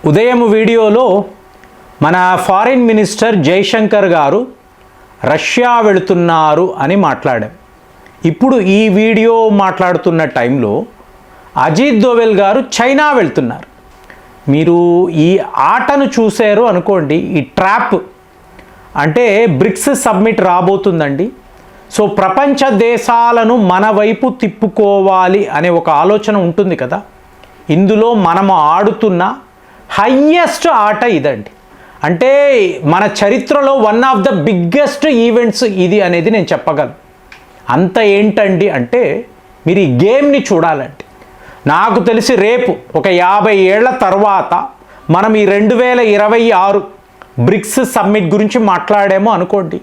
ఉదయం వీడియోలో మన ఫారిన్ మినిస్టర్ జైశంకర్ గారు రష్యా వెళుతున్నారు అని మాట్లాడాం. ఇప్పుడు ఈ వీడియో మాట్లాడుతున్న టైంలో అజిత్ దోవల్ గారు చైనా వెళ్తున్నారు. మీరు ఈ ఆటను చూశారు అనుకోండి, ఈ ట్రాప్ అంటే బ్రిక్స్ సమ్మిట్ రాబోతుందండి. సో ప్రపంచ దేశాలను మన వైపు తిప్పుకోవాలి అనే ఒక ఆలోచన ఉంటుంది కదా. ఇందులో మనము ఆడుతున్న హయ్యెస్ట్ ఆట ఇదండి. అంటే మన చరిత్రలో one of the biggest events ఇది అనేది నేను చెప్పగలను. అంత ఏంటండి అంటే మీరు ఈ గేమ్ని చూడాలండి. నాకు తెలిసి రేపు ఒక 50 ఏళ్ల తర్వాత మనం ఈ 2026 బ్రిక్స్ సమ్మిట్ గురించి మాట్లాడామో అనుకోండి.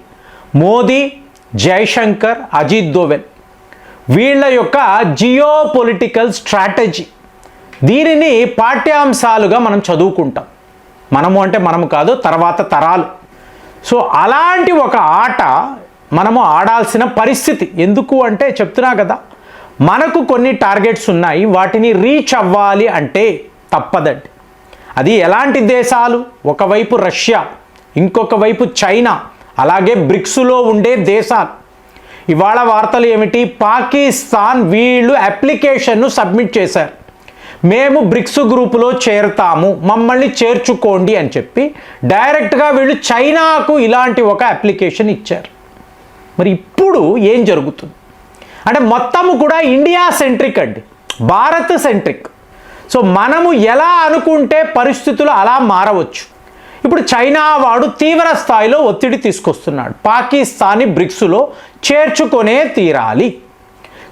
మోదీ, జైశంకర్, అజిత్ దోవల్ వీళ్ళ యొక్క జియో పొలిటికల్ స్ట్రాటజీ, దీనిని పాఠ్యాంశాలుగా మనం చదువుకుంటాం. మనము అంటే మనము కాదు, తర్వాత తరాలు. సో అలాంటి ఒక ఆట మనము ఆడాల్సిన పరిస్థితి. ఎందుకు అంటే చెప్తున్నా కదా, మనకు కొన్ని టార్గెట్స్ ఉన్నాయి, వాటిని రీచ్ అవ్వాలి అంటే తప్పదండి. అది ఎలాంటి దేశాలు? ఒకవైపు రష్యా, ఇంకొక వైపు చైనా, అలాగే బ్రిక్స్లో ఉండే దేశాలు. ఇవాళ వార్తలు ఏమిటి? పాకిస్తాన్ వీళ్ళు అప్లికేషన్ను సబ్మిట్ చేశారు. మేము బ్రిక్స్ గ్రూపులో చేరతాము, మమ్మల్ని చేర్చుకోండి అని చెప్పి డైరెక్ట్గా వీళ్ళు చైనాకు ఇలాంటి ఒక అప్లికేషన్ ఇచ్చారు. మరి ఇప్పుడు ఏం జరుగుతుంది అంటే మొత్తము కూడా ఇండియా సెంట్రిక్ అండి, భారత్ సెంట్రిక్. సో మనము ఎలా అనుకుంటే పరిస్థితులు అలా మారవచ్చు. ఇప్పుడు చైనా వాడు తీవ్ర స్థాయిలో ఒత్తిడి తీసుకొస్తున్నాడు, పాకిస్తాన్ని బ్రిక్స్లో చేర్చుకొనే తీరాలి.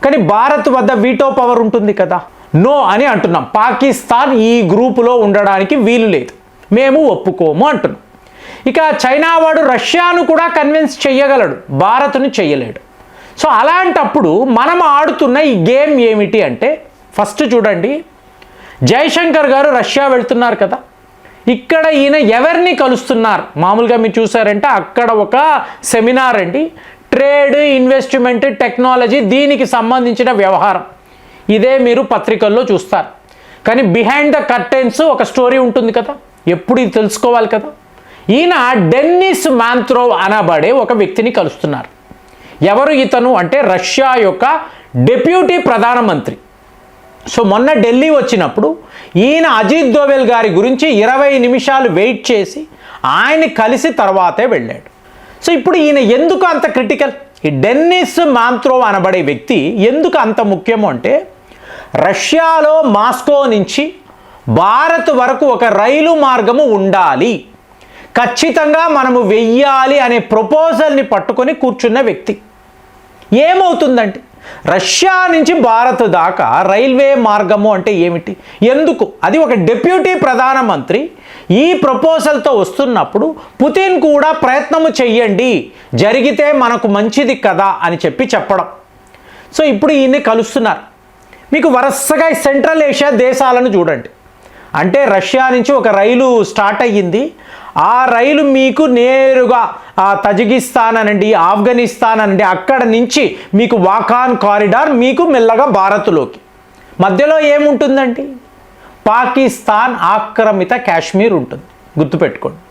కానీ భారత్ వద్ద వీటో పవర్ ఉంటుంది కదా, నో అని అంటున్నాం. పాకిస్తాన్ ఈ గ్రూపులో ఉండడానికి వీలు లేదు, మేము ఒప్పుకోము అంటున్నాం. ఇక చైనా వాడు రష్యాను కూడా కన్విన్స్ చేయగలడు, భారత్ను చేయలేడు. సో అలాంటప్పుడు మనం ఆడుతున్న ఈ గేమ్ ఏమిటి అంటే, ఫస్ట్ చూడండి, జైశంకర్ గారు రష్యా వెళ్తున్నారు కదా. ఇక్కడ ఈయన ఎవరిని కలుస్తున్నారు? మామూలుగా మీరు చూసారంటే అక్కడ ఒక సెమినార్ అండి, ట్రేడ్, ఇన్వెస్ట్మెంట్, టెక్నాలజీ, దీనికి సంబంధించిన వ్యవహారం. ఇదే మీరు పత్రికల్లో చూస్తారు. కానీ బిహైండ్ ద కర్టెన్స్ ఒక స్టోరీ ఉంటుంది కదా, ఎప్పుడు ఇది తెలుసుకోవాలి కదా. ఈయన డెన్నిస్ మాంత్రోవ్ అనబడే ఒక వ్యక్తిని కలుస్తున్నారు. ఎవరు ఇతను అంటే రష్యా యొక్క డెప్యూటీ ప్రధానమంత్రి. సో మొన్న ఢిల్లీ వచ్చినప్పుడు ఈయన అజిత్ దోవల్ గారి గురించి 20 నిమిషాలు వెయిట్ చేసి ఆయన కలిసి తర్వాతే వెళ్ళాడు. సో ఇప్పుడు ఈయన ఎందుకు అంత క్రిటికల్? ఈ డెన్నిస్ మాంత్రోవ్ అనబడే వ్యక్తి ఎందుకు అంత ముఖ్యము అంటే, రష్యాలో మాస్కో నుంచి భారత్ వరకు ఒక రైలు మార్గము ఉండాలి, ఖచ్చితంగా మనము వెయ్యాలి అనే ప్రపోజల్ని పట్టుకొని కూర్చున్న వ్యక్తి. ఏమవుతుందంటే రష్యా నుంచి భారత్ దాకా రైల్వే మార్గము అంటే ఏమిటి, ఎందుకు? అది ఒక డిప్యూటీ ప్రధానమంత్రి ఈ ప్రపోజల్తో వస్తున్నప్పుడు పుతిన్ కూడా ప్రయత్నము చెయ్యండి, జరిగితే మనకు మంచిది కదా అని చెప్పడం. సో ఇప్పుడు ఈయన్ని కలుస్తున్నారు. మీకు వరుసగా సెంట్రల్ ఏషియా దేశాలను చూడండి. అంటే రష్యా నుంచి ఒక రైలు స్టార్ట్ అయ్యింది, ఆ రైలు మీకు నేరుగా తజికిస్తాన్ అనండి, ఆఫ్ఘనిస్తాన్ అనండి, అక్కడ నుంచి మీకు వాకాన్ కారిడార్ మీకు మెల్లగా భారత్లోకి. మధ్యలో ఏముంటుందండి? పాకిస్తాన్ ఆక్రమిత కాశ్మీర్ ఉంటుంది, గుర్తుపెట్టుకోండి.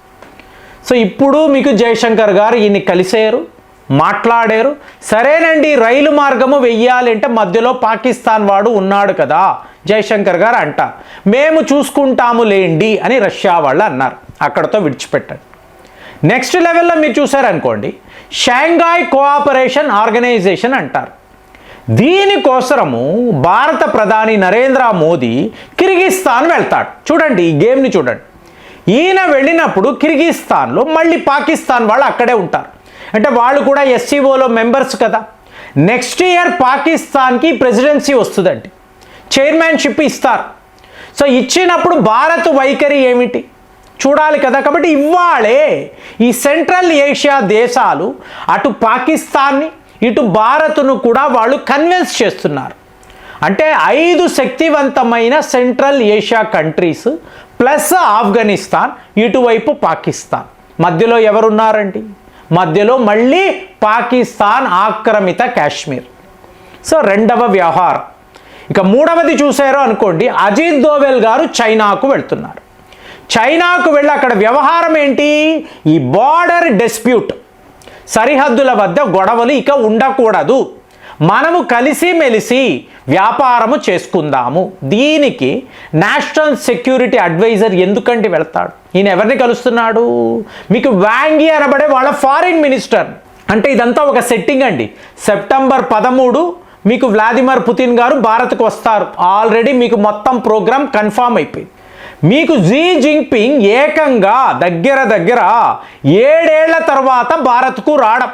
సో ఇప్పుడు మీకు జైశంకర్ గారు ఈయన్ని కలిసారు, మాట్లాడారు. సరేనండి, రైలు మార్గము వెయ్యాలి అంటే మధ్యలో పాకిస్తాన్ వాడు ఉన్నాడు కదా. జైశంకర్ గారు అంటారు, మేము చూసుకుంటాము లేండి అని రష్యా వాళ్ళు అన్నారు. అక్కడతో విడిచిపెట్టాడు. నెక్స్ట్ లెవెల్లో మీరు చూసారనుకోండి, షాంఘాయ్ కోఆపరేషన్ ఆర్గనైజేషన్ అంటారు. దీనికోసము భారత ప్రధాని నరేంద్ర మోదీ కిర్గిస్తాన్ వెళ్తాడు. చూడండి ఈ గేమ్ని చూడండి. ఈయన వెళ్ళినప్పుడు కిర్గిస్తాన్లో మళ్ళీ పాకిస్తాన్ వాళ్ళు అక్కడే ఉంటారు. అంటే వాళ్ళు కూడా ఎస్సీఓలో మెంబర్స్ కదా. నెక్స్ట్ ఇయర్ పాకిస్తాన్కి ప్రెసిడెన్సీ వస్తుందండి, చైర్మన్షిప్ ఇస్తారు. సో ఇచ్చినప్పుడు భారత్ వైఖరి ఏమిటి చూడాలి కదా. కాబట్టి ఇవాళే ఈ సెంట్రల్ ఏషియా దేశాలు అటు పాకిస్తాన్ని ఇటు భారత్ను కూడా వాళ్ళు కన్విన్స్ చేస్తున్నారు. అంటే 5 శక్తివంతమైన central Asia countries plus Afghanistan, ఇటువైపు పాకిస్తాన్. మధ్యలో ఎవరున్నారండి? మధ్యలో మళ్ళీ పాకిస్తాన్ ఆక్రమిత కాశ్మీర్. సో రెండవ వ్యవహారం. ఇక మూడవది చూసారో అనుకోండి, అజిత్ దోవల్ గారు చైనాకు వెళ్తున్నారు. చైనాకు వెళ్ళి అక్కడ వ్యవహారం ఏంటి? ఈ బార్డర్ డిస్ప్యూట్, సరిహద్దుల వద్ద గొడవలు ఇక ఉండకూడదు, మనము కలిసిమెలిసి వ్యాపారము చేసుకుందాము. దీనికి నేషనల్ సెక్యూరిటీ అడ్వైజర్ ఎందుకంటే వెళ్తాడు? ఈయన ఎవరిని కలుస్తున్నాడు? మీకు వాంగ్ యీ అనబడే వాళ్ళ ఫారిన్ మినిస్టర్. అంటే ఇదంతా ఒక సెట్టింగ్ అండి. సెప్టెంబర్ 13 మీకు వ్లాదిమిర్ పుతిన్ గారు భారత్కు వస్తారు. ఆల్రెడీ మీకు మొత్తం ప్రోగ్రామ్ కన్ఫామ్ అయిపోయింది. మీకు జీ జింగ్పింగ్ ఏకంగా దగ్గర 7 ఏళ్ల తర్వాత భారత్కు రావడం.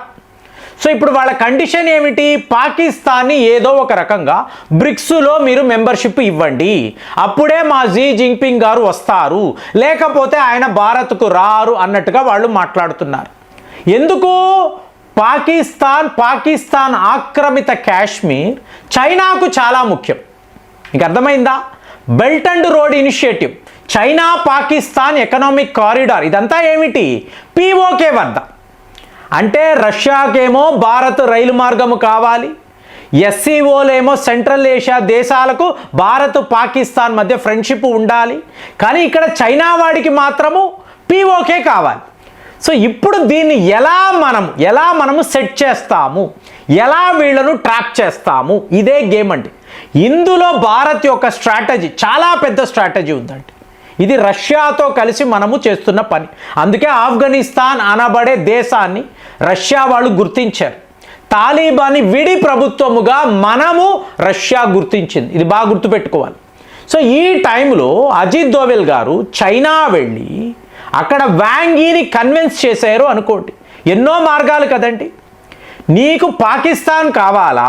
సో ఇప్పుడు వాళ్ళ కండిషన్ ఏమిటి? పాకిస్తాన్ని ఏదో ఒక రకంగా బ్రిక్స్లో మీరు మెంబర్షిప్ ఇవ్వండి, అప్పుడే మా జీ జింగ్పింగ్ గారు వస్తారు, లేకపోతే ఆయన భారత్కు రారు అన్నట్టుగా వాళ్ళు మాట్లాడుతున్నారు. ఎందుకు? పాకిస్తాన్ ఆక్రమిత కాశ్మీర్ చైనాకు చాలా ముఖ్యం. మీకు అర్థమైందా? Belt and road initiative, China Pakistan economic corridor, ఇదంతా ఏమిటి? పీఓకే వద్ద. అంటే రష్యాకేమో భారత్ రైలు మార్గము కావాలి, ఎస్సీఓలేమో సెంట్రల్ ఏషియా దేశాలకు భారత్ పాకిస్తాన్ మధ్య ఫ్రెండ్షిప్ ఉండాలి, కానీ ఇక్కడ చైనా వాడికి మాత్రము పీఓకే కావాలి. సో ఇప్పుడు దీన్ని ఎలా మనము సెట్ చేస్తాము, ఎలా వీళ్ళను ట్రాప్ చేస్తాము, ఇదే గేమ్ అండి. ఇందులో భారత్ యొక్క స్ట్రాటజీ చాలా పెద్ద స్ట్రాటజీ ఉందండి. ఇది రష్యాతో కలిసి మనము చేస్తున్న పని. అందుకే ఆఫ్ఘనిస్తాన్ అనబడే దేశాన్ని రష్యా వాళ్ళు గుర్తించారు. తాలిబాన్ని విడి ప్రభుత్వముగా రష్యా గుర్తించింది. ఇది బాగా గుర్తుపెట్టుకోవాలి. సో ఈ టైంలో అజిత్ దోవెల్ గారు చైనా వెళ్ళి అక్కడ వాంగ్ యీని కన్విన్స్ చేశారు అనుకోండి. ఎన్నో మార్గాలు కదండి. నీకు పాకిస్తాన్ కావాలా,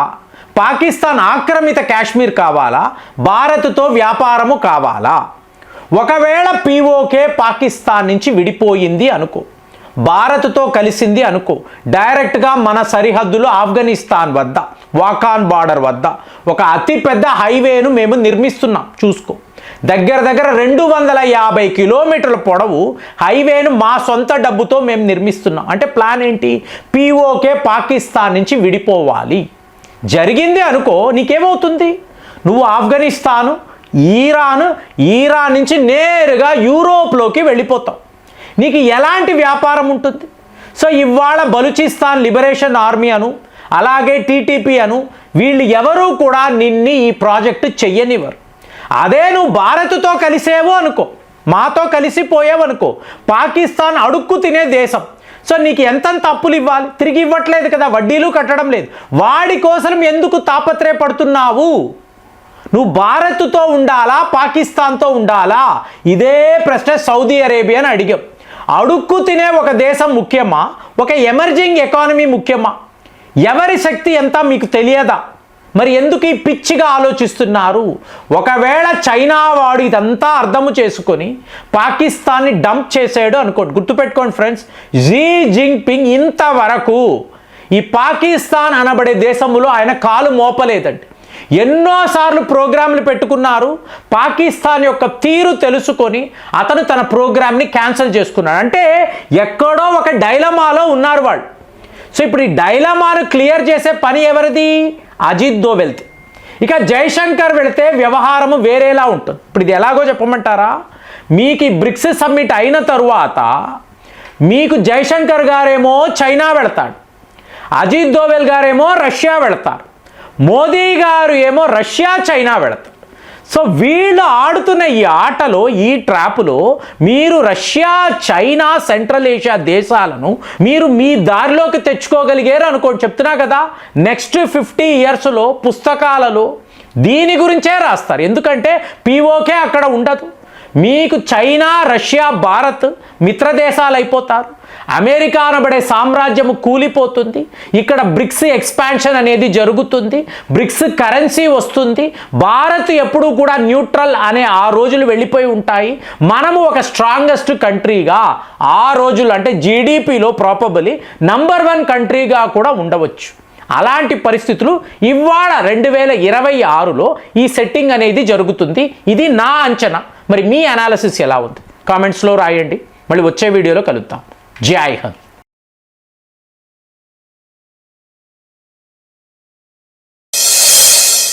పాకిస్తాన్ ఆక్రమిత కాశ్మీర్ కావాలా, భారత్తో వ్యాపారము కావాలా? ఒకవేళ పీఓకే పాకిస్తాన్ నుంచి విడిపోయింది అనుకో, భారత్తో కలిసింది అనుకో, డైరెక్ట్గా మన సరిహద్దులు ఆఫ్ఘనిస్తాన్ వద్ద వాకాన్ బార్డర్ వద్ద ఒక అతిపెద్ద హైవేను మేము నిర్మిస్తున్నాం. చూసుకో, దగ్గర 250 కిలోమీటర్ల పొడవు హైవేను మా సొంత డబ్బుతో మేము నిర్మిస్తున్నాం. అంటే ప్లాన్ ఏంటి? పీఓకే పాకిస్తాన్ నుంచి విడిపోవాలి. జరిగింది అనుకో, నీకేమవుతుంది? నువ్వు ఆఫ్ఘనిస్తాను, ఈరాన్ నుంచి నేరుగా యూరోప్లోకి వెళ్ళిపోతావు. నీకు ఎలాంటి వ్యాపారం ఉంటుంది? సో ఇవాళ బలూచిస్తాన్ లిబరేషన్ ఆర్మీ అను, అలాగే టీటీపీ అను, వీళ్ళు ఎవరూ కూడా నిన్ను ఈ ప్రాజెక్టు చెయ్యనివ్వరు. అదే నువ్వు భారత్తో కలిసేవో అనుకో, మాతో కలిసిపోయావు అనుకో, పాకిస్తాన్ అడుక్కు తినే దేశం. సో నీకు ఎంతంత అప్పులు ఇవ్వాలి? తిరిగి ఇవ్వట్లేదు కదా, వడ్డీలు కట్టడం లేదు. వాడి కోసం ఎందుకు తాపత్రయపడుతున్నావు? నువ్వు భారత్తో ఉండాలా, పాకిస్తాన్తో ఉండాలా? ఇదే ప్రశ్న సౌదీ అరేబియాని అడిగాం. అడుక్కు తినే ఒక దేశం ముఖ్యమా, ఒక ఎమర్జింగ్ ఎకానమీ ముఖ్యమా? ఎవరి శక్తి ఎంత మీకు తెలియదా? మరి ఎందుకు ఈ పిచ్చిగా ఆలోచిస్తున్నారు? ఒకవేళ చైనా వాడు ఇదంతా అర్థము చేసుకొని పాకిస్తాన్ని డంప్ చేసాడు అనుకోండి, గుర్తుపెట్టుకోండి ఫ్రెండ్స్, జీ జింగ్పింగ్ ఇంతవరకు ఈ పాకిస్తాన్ అనబడే దేశంలో ఆయన కాలు మోపలేదండి. ఎన్నోసార్లు ప్రోగ్రాంలు పెట్టుకున్నారు. పాకిస్తాన్ యొక్క తీరు తెలుసుకొని అతను తన ప్రోగ్రామ్ని క్యాన్సిల్ చేసుకున్నాడు. అంటే ఎక్కడో ఒక డైలమాలో ఉన్నారు వాళ్ళు. సో ఇప్పుడు ఈ డైలమాను క్లియర్ చేసే పని ఎవరిది? అజిత్ దోవెల్ది. ఇక జైశంకర్ వెళితే వ్యవహారము వేరేలా ఉంటుంది. ఇప్పుడు ఇది ఎలాగో చెప్పమంటారా? మీకు ఈ బ్రిక్స్ సమ్మిట్ అయిన తరువాత మీకు జైశంకర్ గారేమో చైనా వెళతాడు, అజిత్ దోవెల్ గారేమో రష్యా వెళతారు, మోదీ గారు ఏమో రష్యా చైనా వెళతారు. సో వీళ్ళు ఆడుతున్న ఈ ఆటలో, ఈ ట్రాప్లో మీరు రష్యా, చైనా, సెంట్రల్ ఏషియా దేశాలను మీరు మీ దారిలోకి తెచ్చుకోగలిగారు అనుకోండి. చెప్తున్నా కదా, నెక్స్ట్ 50 ఇయర్స్లో పుస్తకాలలో దీని గురించే రాస్తారు. ఎందుకంటే పీఓకే అక్కడ ఉండదు. మీకు చైనా, రష్యా, భారత్ మిత్రదేశాలు అయిపోతారు. అమెరికా అనబడే సామ్రాజ్యము కూలిపోతుంది. ఇక్కడ బ్రిక్స్ ఎక్స్పాన్షన్ అనేది జరుగుతుంది. బ్రిక్స్ కరెన్సీ వస్తుంది. భారత్ ఎప్పుడూ కూడా న్యూట్రల్ అనే ఆ రోజులు వెళ్ళిపోయి ఉంటాయి. మనము ఒక స్ట్రాంగెస్ట్ కంట్రీగా ఆ రోజులు అంటే జీడిపిలో ప్రాబబుల్లీ నంబర్ 1 కంట్రీగా కూడా ఉండవచ్చు. అలాంటి పరిస్థితులు ఇవాళ 2026లో ఈ సెట్టింగ్ అనేది జరుగుతుంది. ఇది నా అంచనా. మరి మీ అనాలిసిస్ ఎలా ఉంది? కామెంట్స్లో రాయండి. మళ్ళీ వచ్చే వీడియోలో కలుద్దాం. జై హింద్.